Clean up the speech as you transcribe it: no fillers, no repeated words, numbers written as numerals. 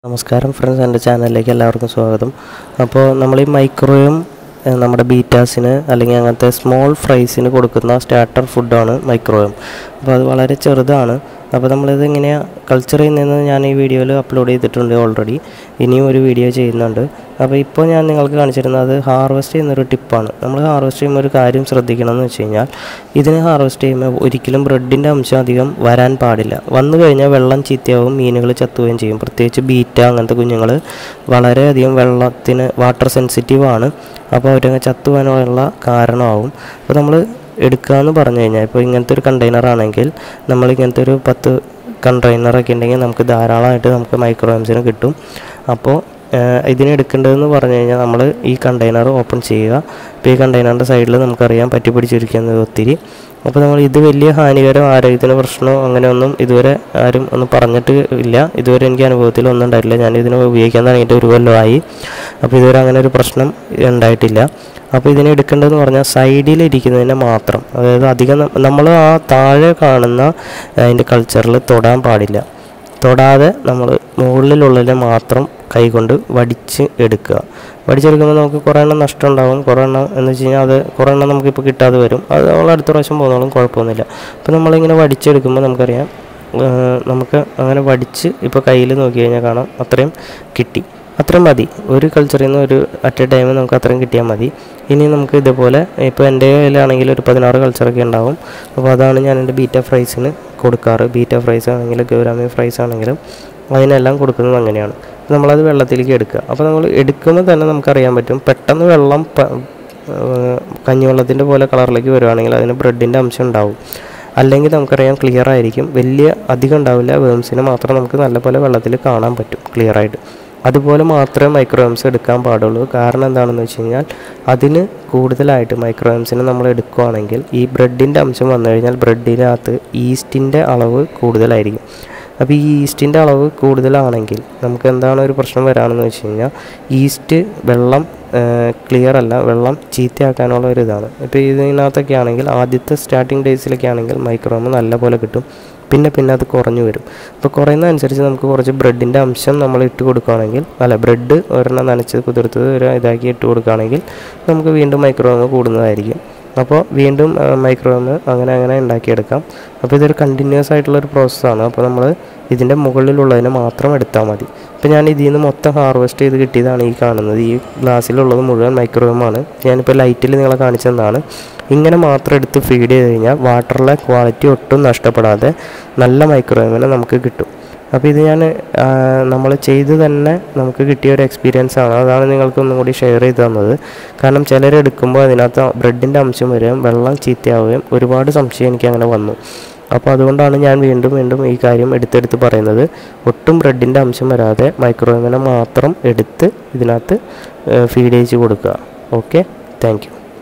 നമസ്കാരം ഫ്രണ്ട്സ്, എൻ്റെ ചാനലിലേക്ക് എല്ലാവർക്കും സ്വാഗതം. അപ്പോൾ നമ്മൾ ഈ മൈക്രോവേവ് നമ്മുടെ ബീറ്റാസിന് അല്ലെങ്കിൽ അങ്ങനത്തെ സ്മോൾ ഫ്രൈസിന് കൊടുക്കുന്ന സ്റ്റാർട്ടർ ഫുഡാണ് മൈക്രോവേവ്. അപ്പോൾ അത് വളരെ ചെറുതാണ്. അപ്പോൾ നമ്മളിത് എങ്ങനെയാണ് കൾച്ചർ ചെയ്യുന്നതെന്ന് ഞാൻ ഈ വീഡിയോയിൽ അപ്ലോഡ് ചെയ്തിട്ടുണ്ട് ഓൾറെഡി. ഇനിയും ഒരു വീഡിയോ ചെയ്യുന്നുണ്ട്. അപ്പോൾ ഇപ്പോൾ ഞാൻ നിങ്ങൾക്ക് കാണിച്ചിരുന്നത് ഹാർവെസ്റ്റ് ചെയ്യുന്നൊരു ടിപ്പാണ്. നമ്മൾ ഹാർവെസ്റ്റ് ചെയ്യുമ്പോൾ ഒരു കാര്യം ശ്രദ്ധിക്കണമെന്ന് വെച്ച് കഴിഞ്ഞാൽ, ഇതിന് ഹാർവെസ്റ്റ് ചെയ്യുമ്പോൾ ഒരിക്കലും ബ്രെഡിൻ്റെ അംശം അധികം വരാൻ പാടില്ല. വന്നു കഴിഞ്ഞാൽ വെള്ളം ചീത്തയാവും, മീനുകൾ ചത്തുകയും ചെയ്യും. പ്രത്യേകിച്ച് ബീറ്റ അങ്ങനത്തെ കുഞ്ഞുങ്ങൾ വളരെയധികം വെള്ളത്തിന് വാട്ടർ സെൻസിറ്റീവാണ്. അപ്പോൾ അവരങ്ങ് ചത്തുവാനുള്ള കാരണമാവും. അപ്പോൾ നമ്മൾ എടുക്കുകയെന്ന് പറഞ്ഞു കഴിഞ്ഞാൽ, ഇപ്പോൾ ഇങ്ങനത്തെ ഒരു കണ്ടെയ്നറാണെങ്കിൽ നമ്മൾ ഇങ്ങനത്തെ ഒരു 10 കണ്ടെയ്നറൊക്കെ ഉണ്ടെങ്കിൽ നമുക്ക് ധാരാളമായിട്ട് നമുക്ക് മൈക്രോവേവ്സിന് കിട്ടും. അപ്പോൾ ഇതിന് എടുക്കേണ്ടതെന്ന് പറഞ്ഞു കഴിഞ്ഞാൽ, നമ്മൾ ഈ കണ്ടെയ്നർ ഓപ്പൺ ചെയ്യുക. ഇപ്പോൾ ഈ കണ്ടെയ്നറിൻ്റെ സൈഡിൽ നമുക്കറിയാം പറ്റി പിടിച്ചിരിക്കുന്നത് ഒത്തിരി. അപ്പോൾ നമ്മൾ ഇത് വലിയ ഹാനികരം, ആരോഗ്യത്തിന് പ്രശ്നമോ അങ്ങനെയൊന്നും ഇതുവരെ ആരും ഒന്നും പറഞ്ഞിട്ട് ഇല്ല. ഇതുവരെ എനിക്ക് അനുഭവത്തിൽ ഒന്നും ഉണ്ടായിട്ടില്ല. ഞാൻ ഇതിനെ ഉപയോഗിക്കാൻ തുടങ്ങിയിട്ട് 1 കൊല്ലമായി. അപ്പോൾ ഇതുവരെ അങ്ങനെ ഒരു പ്രശ്നം ഉണ്ടായിട്ടില്ല. അപ്പോൾ ഇതിനെ എടുക്കേണ്ടതെന്ന് പറഞ്ഞാൽ സൈഡിലിരിക്കുന്നതിനെ മാത്രം, അതായത് അധികം നമ്മൾ ആ താഴെ കാണുന്ന അതിൻ്റെ കൾച്ചറിൽ തൊടാൻ പാടില്ല. തൊടാതെ നമ്മൾ മുകളിലുള്ളതിനെ മാത്രം കൈകൊണ്ട് വടിച്ച് എടുക്കുക. വടിച്ചെടുക്കുമ്പോൾ നമുക്ക് കുറേ എണ്ണം നഷ്ടം ഉണ്ടാകും. കുറേ എണ്ണം എന്ന് വെച്ച് കഴിഞ്ഞാൽ അത് കുറേ എണ്ണം നമുക്കിപ്പോൾ കിട്ടാതെ വരും. അത് നമ്മൾ അടുത്ത പ്രാവശ്യം പോകുന്നോളും, കുഴപ്പമൊന്നുമില്ല. അപ്പോൾ നമ്മളിങ്ങനെ വടിച്ചെടുക്കുമ്പോൾ നമുക്കറിയാം, നമുക്ക് അങ്ങനെ വടിച്ച് ഇപ്പോൾ കയ്യിൽ നോക്കി കഴിഞ്ഞാൽ കാണാം അത്രയും കിട്ടി. അത്രയും മതി. ഒരു കൾച്ചറിൽ നിന്ന് ഒരു അറ്റ് എ ടൈം നമുക്ക് അത്രയും കിട്ടിയാൽ മതി. ഇനി നമുക്ക് ഇതുപോലെ ഇപ്പോൾ എൻ്റെ കയ്യിലാണെങ്കിൽ ഒരു 16 കൾച്ചറൊക്കെ ഉണ്ടാവും. അപ്പോൾ അതാണ് ഞാൻ എൻ്റെ ബീറ്റ ഫ്രൈസിന് കൊടുക്കാറ്. ബീറ്റ ഫ്രൈസ് ആണെങ്കിലും ഗൗരാമി ഫ്രൈസ് ആണെങ്കിലും അതിനെല്ലാം കൊടുക്കുന്നത് അങ്ങനെയാണ്. നമ്മളത് വെള്ളത്തിലേക്ക് എടുക്കുക. അപ്പോൾ നമ്മൾ എടുക്കുമ്പോൾ തന്നെ നമുക്കറിയാൻ പറ്റും, പെട്ടെന്ന് വെള്ളം കഞ്ഞിവെള്ളത്തിൻ്റെ പോലെ കളറിലേക്ക് വരുവാണെങ്കിൽ അതിന് ബ്രെഡിൻ്റെ അംശം ഉണ്ടാവും. അല്ലെങ്കിൽ നമുക്കറിയാം ക്ലിയർ ആയിരിക്കും, വലിയ അധികം ഉണ്ടാവില്ല. വേംസിന് മാത്രം നമുക്ക് നല്ലപോലെ വെള്ളത്തിൽ കാണാൻ പറ്റും ക്ലിയറായിട്ട്. അതുപോലെ മാത്രമേ മൈക്രോവേവ്സ് എടുക്കാൻ പാടുള്ളൂ. കാരണം എന്താണെന്ന് വെച്ച് കഴിഞ്ഞാൽ, അതിന് കൂടുതലായിട്ട് മൈക്രോവേവ്സിന് നമ്മൾ എടുക്കുകയാണെങ്കിൽ ഈ ബ്രെഡിൻ്റെ അംശം വന്നു കഴിഞ്ഞാൽ ബ്രെഡിനകത്ത് ഈസ്റ്റിൻ്റെ അളവ് കൂടുതലായിരിക്കും. അപ്പോൾ ഈ ഈസ്റ്റിൻ്റെ അളവ് കൂടുതലാണെങ്കിൽ നമുക്ക് എന്താണ് ഒരു പ്രശ്നം വരാമെന്ന് വെച്ച് കഴിഞ്ഞാൽ, ഈസ്റ്റ് വെള്ളം ക്ലിയർ അല്ല, വെള്ളം ചീത്തയാക്കാനുള്ള ഒരു ഇതാണ്. ഇപ്പോൾ ഇതിനകത്തൊക്കെ ആണെങ്കിൽ ആദ്യത്തെ സ്റ്റാർട്ടിങ് ഡേയ്സിലൊക്കെ ആണെങ്കിൽ മൈക്രോവേവ് നല്ല പോലെ കിട്ടും. പിന്നെ അത് കുറഞ്ഞു വരും. അപ്പോൾ കുറയുന്നതനുസരിച്ച് നമുക്ക് കുറച്ച് ബ്രെഡിൻ്റെ അംശം നമ്മൾ ഇട്ട് കൊടുക്കുകയാണെങ്കിൽ, ബ്രെഡ് ഒരെണ്ണം നനച്ച് കുതിർത്തത് ഒരു ഇതാക്കി ഇട്ട് കൊടുക്കുകയാണെങ്കിൽ നമുക്ക് വീണ്ടും മൈക്രോവേവ് കൂടുന്നതായിരിക്കും. അപ്പോൾ വീണ്ടും മൈക്രോവേവ് അങ്ങനെ ഉണ്ടാക്കിയെടുക്കാം. അപ്പോൾ ഇതൊരു കണ്ടിന്യൂസ് ആയിട്ടുള്ളൊരു പ്രോസസ്സാണ്. അപ്പോൾ നമ്മൾ ഇതിൻ്റെ മുകളിലുള്ളതിനെ മാത്രം എടുത്താൽ മതി. ഇപ്പോൾ ഞാൻ ഇതിൽ നിന്ന് മൊത്തം ഹാർവെസ്റ്റ് ചെയ്ത് കിട്ടിയതാണ് ഈ കാണുന്നത്. ഈ ഗ്ലാസ്സിലുള്ളത് മുഴുവൻ മൈക്രോവേവാണ്. ഞാനിപ്പോൾ ലൈറ്റിൽ നിങ്ങളെ കാണിച്ചതാണ്. ഇങ്ങനെ മാത്രം എടുത്ത് ഫീഡ് ചെയ്ത് കഴിഞ്ഞാൽ വാട്ടറിലെ ക്വാളിറ്റി ഒട്ടും നഷ്ടപ്പെടാതെ നല്ല മൈക്രോവേവിനെ നമുക്ക് കിട്ടും. അപ്പോൾ ഇത് നമ്മൾ ചെയ്ത് തന്നെ നമുക്ക് കിട്ടിയ ഒരു എക്സ്പീരിയൻസ് ആണ്. അതാണ് നിങ്ങൾക്ക് ഒന്നും കൂടി ഷെയർ ചെയ്ത് തന്നത്. കാരണം ചിലരെടുക്കുമ്പോൾ അതിനകത്ത് ബ്രെഡിൻ്റെ അംശം വരികയും വെള്ളം ചീത്തയാവുകയും ഒരുപാട് സംശയം എനിക്ക് അങ്ങനെ വന്നു. അപ്പോൾ അതുകൊണ്ടാണ് ഞാൻ വീണ്ടും ഈ കാര്യം എടുത്തെടുത്ത് പറയുന്നത്. ഒട്ടും ബ്രെഡിൻ്റെ അംശം വരാതെ മൈക്രോവേവിനെ മാത്രം എടുത്ത് ഇതിനകത്ത് ഫീഡ് ചെയ്ത് കൊടുക്കുക. Okay, thank you.